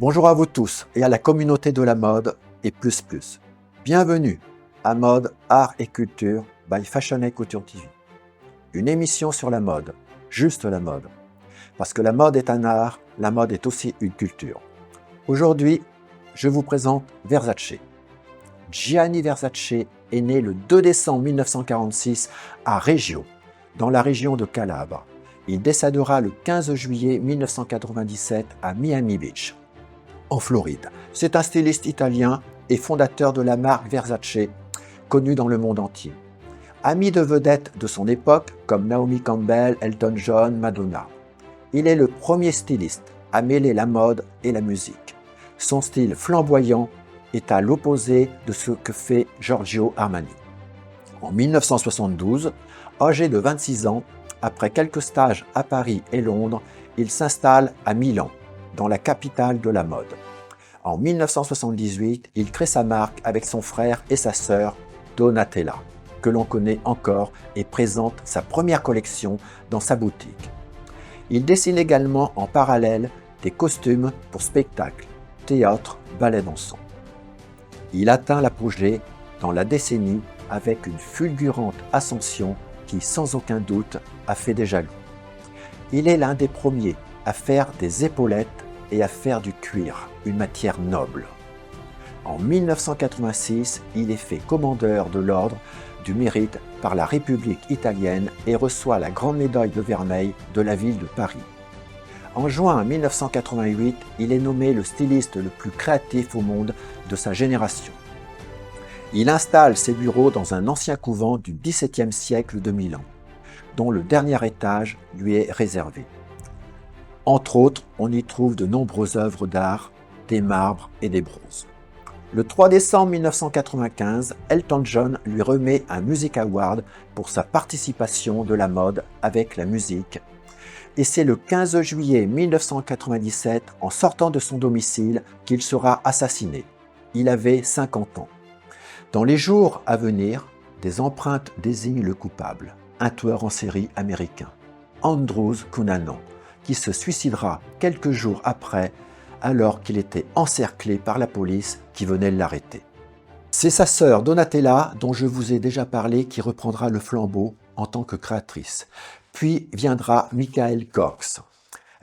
Bonjour à vous tous et à la communauté de la mode et plus. Bienvenue à Mode, Art et Culture by Fashion & Couture TV. Une émission sur la mode, juste la mode. Parce que la mode est un art, la mode est aussi une culture. Aujourd'hui, je vous présente Versace. Gianni Versace est né le 2 décembre 1946 à Reggio, dans la région de Calabre. Il décédera le 15 juillet 1997 à Miami Beach, en Floride. C'est un styliste italien et fondateur de la marque Versace, connu dans le monde entier. Ami de vedettes de son époque comme Naomi Campbell, Elton John, Madonna. Il est le premier styliste à mêler la mode et la musique. Son style flamboyant est à l'opposé de ce que fait Giorgio Armani. En 1972, âgé de 26 ans, après quelques stages à Paris et Londres, il s'installe à Milan, dans la capitale de la mode. En 1978, il crée sa marque avec son frère et sa sœur Donatella, que l'on connaît encore et présente sa première collection dans sa boutique. Il dessine également en parallèle des costumes pour spectacles, théâtre, ballet dansant. Il atteint l'apogée dans la décennie avec une fulgurante ascension qui, sans aucun doute, a fait des jaloux. Il est l'un des premiers à faire des épaulettes et à faire du cuir, une matière noble. En 1986, il est fait commandeur de l'Ordre du Mérite par la République italienne et reçoit la Grande Médaille de Vermeil de la ville de Paris. En juin 1988, il est nommé le styliste le plus créatif au monde de sa génération. Il installe ses bureaux dans un ancien couvent du XVIIe siècle de Milan, dont le dernier étage lui est réservé. Entre autres, on y trouve de nombreuses œuvres d'art, des marbres et des bronzes. Le 3 décembre 1995, Elton John lui remet un Music Award pour sa participation de la mode avec la musique. Et c'est le 15 juillet 1997, en sortant de son domicile, qu'il sera assassiné. Il avait 50 ans. Dans les jours à venir, des empreintes désignent le coupable, un tueur en série américain, Andrews Cunanan, qui se suicidera quelques jours après, alors qu'il était encerclé par la police qui venait l'arrêter. C'est sa sœur Donatella, dont je vous ai déjà parlé, qui reprendra le flambeau en tant que créatrice. Puis viendra Michael Cox.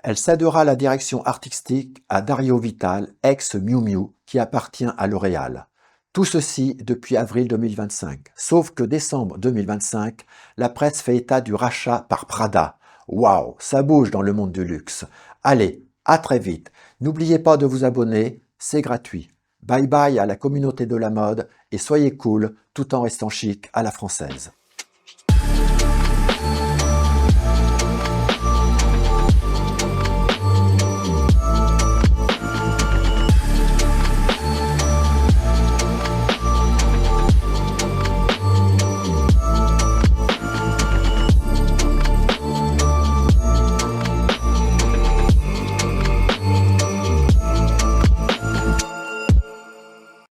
Elle cédera la direction artistique à Dario Vital, ex-Miu Miu, qui appartient à L'Oréal. Tout ceci depuis avril 2025. Sauf que décembre 2025, la presse fait état du rachat par Prada. Waouh, ça bouge dans le monde du luxe. Allez, à très vite. N'oubliez pas de vous abonner, c'est gratuit. Bye bye à la communauté de la mode et soyez cool tout en restant chic à la française.